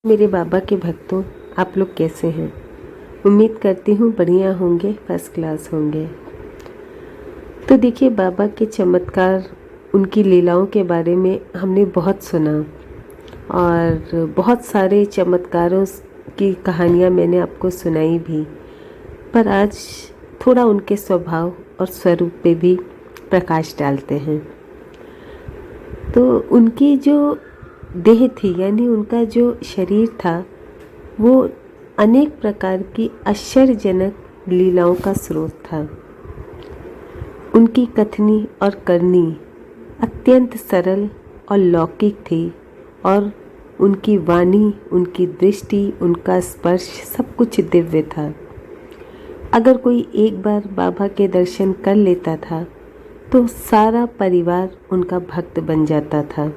मेरे बाबा के भक्तों, आप लोग कैसे हैं? उम्मीद करती हूँ बढ़िया होंगे, फर्स्ट क्लास होंगे। तो देखिए, बाबा के चमत्कार, उनकी लीलाओं के बारे में हमने बहुत सुना और बहुत सारे चमत्कारों की कहानियाँ मैंने आपको सुनाई भी। पर आज थोड़ा उनके स्वभाव और स्वरूप पे भी प्रकाश डालते हैं। तो उनकी जो देह थी, यानी उनका जो शरीर था, वो अनेक प्रकार की आश्चर्यजनक लीलाओं का स्रोत था। उनकी कथनी और करनी अत्यंत सरल और लौकिक थी और उनकी वाणी, उनकी दृष्टि, उनका स्पर्श सब कुछ दिव्य था। अगर कोई एक बार बाबा के दर्शन कर लेता था तो सारा परिवार उनका भक्त बन जाता था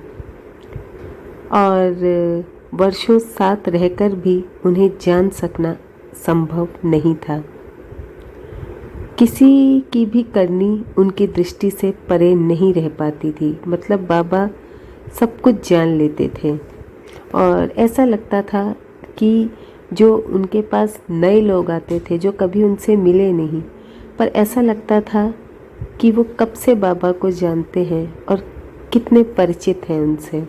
और वर्षों साथ रहकर भी उन्हें जान सकना संभव नहीं था। किसी की भी करनी उनकी दृष्टि से परे नहीं रह पाती थी। मतलब बाबा सब कुछ जान लेते थे और ऐसा लगता था कि जो उनके पास नए लोग आते थे जो कभी उनसे मिले नहीं, पर ऐसा लगता था कि वो कब से बाबा को जानते हैं और कितने परिचित हैं उनसे।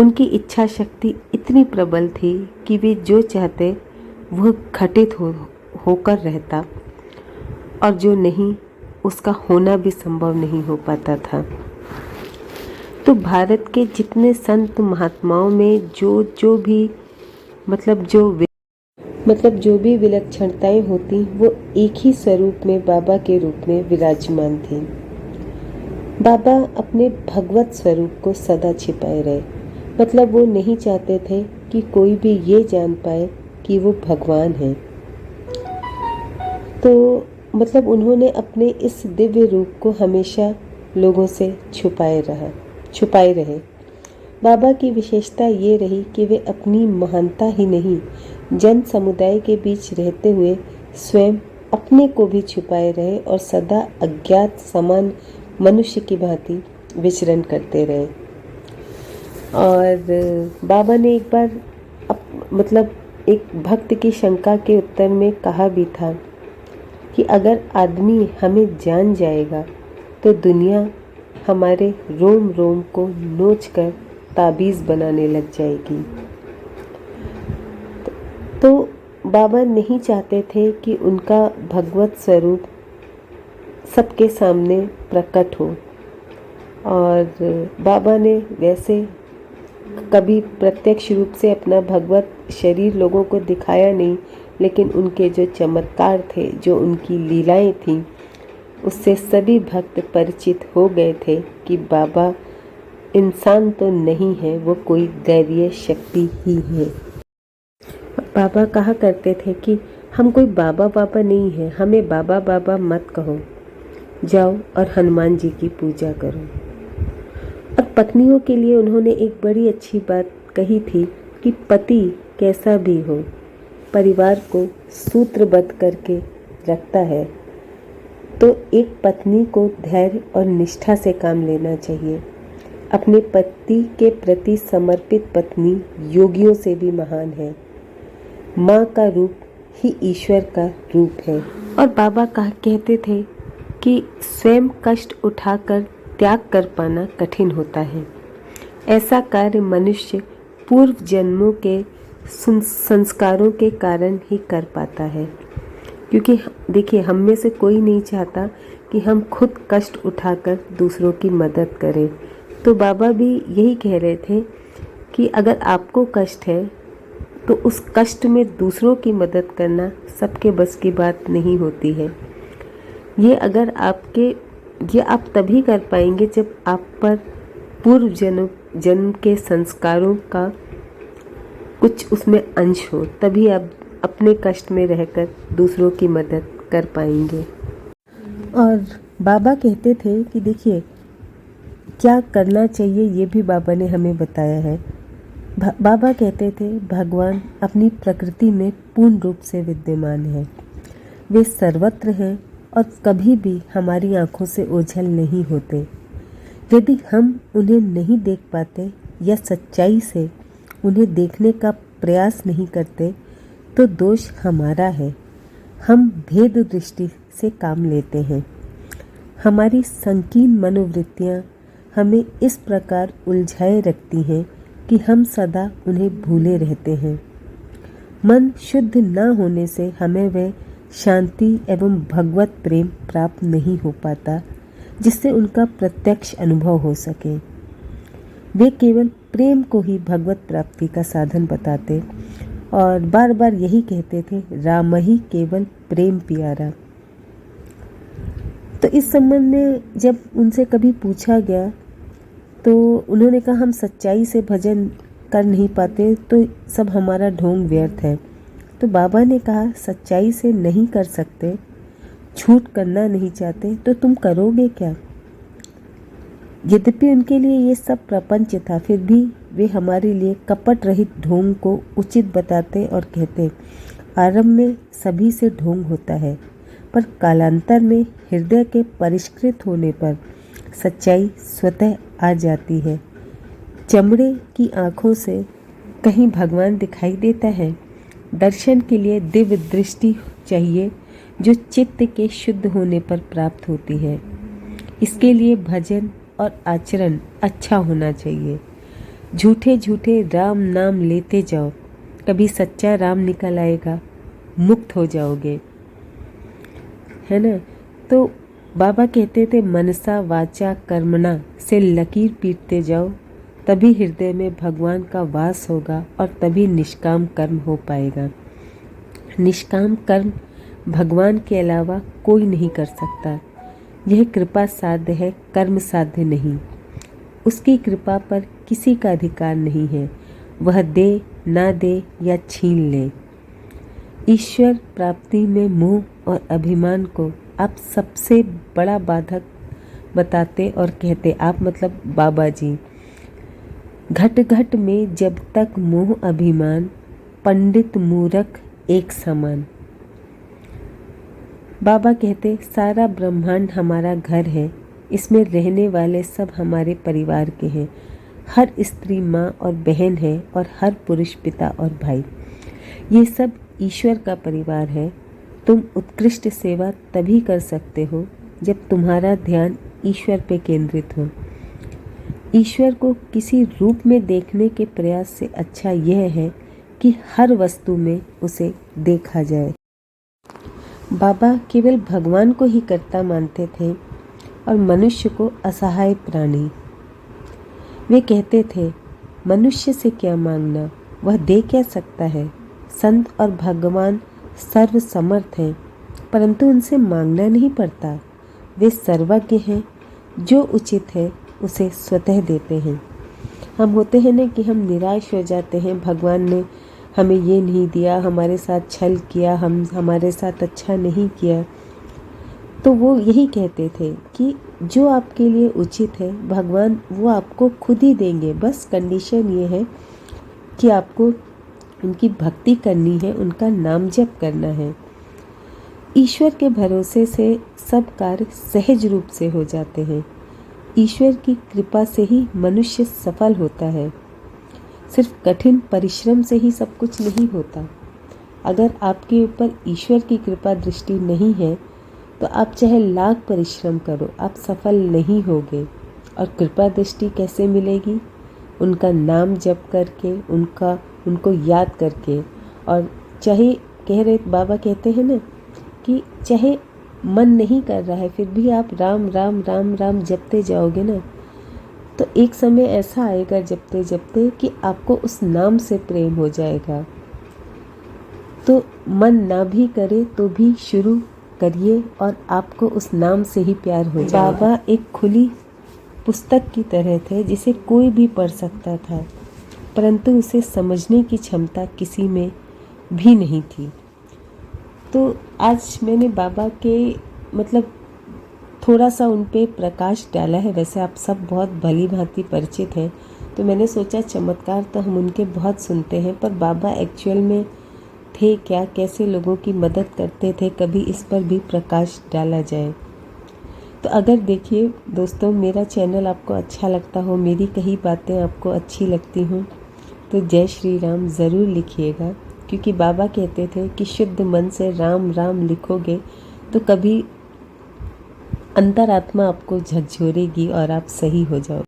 उनकी इच्छा शक्ति इतनी प्रबल थी कि वे जो चाहते वह घटित होकर रहता और जो नहीं उसका होना भी संभव नहीं हो पाता था। तो भारत के जितने संत महात्माओं में जो भी विलक्षणताएं होती, वो एक ही स्वरूप में बाबा के रूप में विराजमान थी। बाबा अपने भगवत स्वरूप को सदा छिपाए रहे। मतलब वो नहीं चाहते थे कि कोई भी ये जान पाए कि वो भगवान हैं। तो मतलब उन्होंने अपने इस दिव्य रूप को हमेशा लोगों से छुपाए रहे। बाबा की विशेषता ये रही कि वे अपनी महानता ही नहीं, जन समुदाय के बीच रहते हुए स्वयं अपने को भी छुपाए रहे और सदा अज्ञात समान मनुष्य की भांति विचरण करते रहे। और बाबा ने एक बार एक भक्त की शंका के उत्तर में कहा भी था कि अगर आदमी हमें जान जाएगा तो दुनिया हमारे रोम रोम को नोचकर ताबीज़ बनाने लग जाएगी। तो बाबा नहीं चाहते थे कि उनका भगवत स्वरूप सबके सामने प्रकट हो और बाबा ने वैसे कभी प्रत्यक्ष रूप से अपना भगवत शरीर लोगों को दिखाया नहीं, लेकिन उनके जो चमत्कार थे, जो उनकी लीलाएं थीं, उससे सभी भक्त परिचित हो गए थे कि बाबा इंसान तो नहीं है, वो कोई दैवीय शक्ति ही है। बाबा कहा करते थे कि हम कोई बाबा नहीं है, हमें बाबा बाबा मत कहो, जाओ और हनुमान जी की पूजा करो। और पत्नियों के लिए उन्होंने एक बड़ी अच्छी बात कही थी कि पति कैसा भी हो, परिवार को सूत्रबद्ध करके रखता है, तो एक पत्नी को धैर्य और निष्ठा से काम लेना चाहिए। अपने पति के प्रति समर्पित पत्नी योगियों से भी महान है। माँ का रूप ही ईश्वर का रूप है। और बाबा कहते थे कि स्वयं कष्ट उठाकर त्याग कर पाना कठिन होता है। ऐसा कार्य मनुष्य पूर्व जन्मों के संस्कारों के कारण ही कर पाता है। क्योंकि देखिए, हम में से कोई नहीं चाहता कि हम खुद कष्ट उठाकर दूसरों की मदद करें। तो बाबा भी यही कह रहे थे कि अगर आपको कष्ट है तो उस कष्ट में दूसरों की मदद करना सबके बस की बात नहीं होती है। ये आप तभी कर पाएंगे जब आप पर पूर्व जन्म के संस्कारों का कुछ उसमें अंश हो, तभी आप अपने कष्ट में रहकर दूसरों की मदद कर पाएंगे। और बाबा कहते थे कि देखिए, क्या करना चाहिए ये भी बाबा ने हमें बताया है। बाबा कहते थे भगवान अपनी प्रकृति में पूर्ण रूप से विद्यमान है। वे सर्वत्र हैं और कभी भी हमारी आंखों से ओझल नहीं होते। यदि हम उन्हें नहीं देख पाते या सच्चाई से उन्हें देखने का प्रयास नहीं करते तो दोष हमारा है। हम भेद दृष्टि से काम लेते हैं। हमारी संकीर्ण मनोवृत्तियाँ हमें इस प्रकार उलझाए रखती हैं कि हम सदा उन्हें भूले रहते हैं। मन शुद्ध न होने से हमें वह शांति एवं भगवत प्रेम प्राप्त नहीं हो पाता जिससे उनका प्रत्यक्ष अनुभव हो सके। वे केवल प्रेम को ही भगवत प्राप्ति का साधन बताते और बार बार यही कहते थे, राम ही केवल प्रेम प्यारा। तो इस संबंध में जब उनसे कभी पूछा गया तो उन्होंने कहा, हम सच्चाई से भजन कर नहीं पाते तो सब हमारा ढोंग व्यर्थ है। तो बाबा ने कहा, सच्चाई से नहीं कर सकते, झूठ करना नहीं चाहते तो तुम करोगे क्या। यद्यपि उनके लिए ये सब प्रपंच था, फिर भी वे हमारे लिए कपट रहित ढोंग को उचित बताते और कहते, आरंभ में सभी से ढोंग होता है, पर कालांतर में हृदय के परिष्कृत होने पर सच्चाई स्वतः आ जाती है। चमड़े की आँखों से कहीं भगवान दिखाई देता है। दर्शन के लिए दिव्य दृष्टि चाहिए जो चित्त के शुद्ध होने पर प्राप्त होती है। इसके लिए भजन और आचरण अच्छा होना चाहिए। झूठे झूठे राम नाम लेते जाओ, कभी सच्चा राम निकल आएगा, मुक्त हो जाओगे, है ना। तो बाबा कहते थे, मनसा वाचा कर्मणा से लकीर पीटते जाओ, तभी हृदय में भगवान का वास होगा और तभी निष्काम कर्म हो पाएगा। निष्काम कर्म भगवान के अलावा कोई नहीं कर सकता। यह कृपा साध्य है, कर्म साध्य नहीं। उसकी कृपा पर किसी का अधिकार नहीं है, वह दे ना दे या छीन ले। ईश्वर प्राप्ति में मोह और अभिमान को आप सबसे बड़ा बाधक बताते और कहते, आप मतलब बाबा जी, घट घट में जब तक मोह अभिमान, पंडित मूर्ख एक समान। बाबा कहते, सारा ब्रह्मांड हमारा घर है, इसमें रहने वाले सब हमारे परिवार के हैं। हर स्त्री माँ और बहन है और हर पुरुष पिता और भाई। ये सब ईश्वर का परिवार है। तुम उत्कृष्ट सेवा तभी कर सकते हो जब तुम्हारा ध्यान ईश्वर पे केंद्रित हो। ईश्वर को किसी रूप में देखने के प्रयास से अच्छा यह है कि हर वस्तु में उसे देखा जाए। बाबा केवल भगवान को ही कर्ता मानते थे और मनुष्य को असहाय प्राणी। वे कहते थे, मनुष्य से क्या मांगना, वह दे क्या सकता है। संत और भगवान सर्वसमर्थ हैं, परंतु उनसे मांगना नहीं पड़ता। वे सर्वज्ञ हैं, जो उचित है उसे स्वतः देते हैं। हम होते हैं ना कि हम निराश हो जाते हैं, भगवान ने हमें ये नहीं दिया, हमारे साथ छल किया, हमारे साथ अच्छा नहीं किया। तो वो यही कहते थे कि जो आपके लिए उचित है भगवान वो आपको खुद ही देंगे। बस कंडीशन ये है कि आपको उनकी भक्ति करनी है, उनका नाम जप करना है। ईश्वर के भरोसे से सब कार्य सहज रूप से हो जाते हैं। ईश्वर की कृपा से ही मनुष्य सफल होता है। सिर्फ कठिन परिश्रम से ही सब कुछ नहीं होता। अगर आपके ऊपर ईश्वर की कृपा दृष्टि नहीं है तो आप चाहे लाख परिश्रम करो, आप सफल नहीं होगे। और कृपा दृष्टि कैसे मिलेगी? उनका नाम जप करके, उनको याद करके। और चाहे कह रहे बाबा कहते हैं ना कि चाहे मन नहीं कर रहा है फिर भी आप राम राम राम राम जपते जाओगे ना, तो एक समय ऐसा आएगा जपते जपते कि आपको उस नाम से प्रेम हो जाएगा। तो मन ना भी करे तो भी शुरू करिए और आपको उस नाम से ही प्यार हो जाएगा। बाबा एक खुली पुस्तक की तरह थे जिसे कोई भी पढ़ सकता था, परंतु उसे समझने की क्षमता किसी में भी नहीं थी। तो आज मैंने बाबा के मतलब थोड़ा सा उन पे प्रकाश डाला है। वैसे आप सब बहुत भली भांति परिचित हैं, तो मैंने सोचा चमत्कार तो हम उनके बहुत सुनते हैं, पर बाबा एक्चुअल में थे क्या, कैसे लोगों की मदद करते थे, कभी इस पर भी प्रकाश डाला जाए। तो अगर देखिए दोस्तों, मेरा चैनल आपको अच्छा लगता हो, मेरी कही बातें आपको अच्छी लगती हों, तो जय श्री राम ज़रूर लिखिएगा, क्योंकि बाबा कहते थे कि शुद्ध मन से राम राम लिखोगे तो कभी अंतरात्मा आपको झकझोरेगी और आप सही हो जाओगे।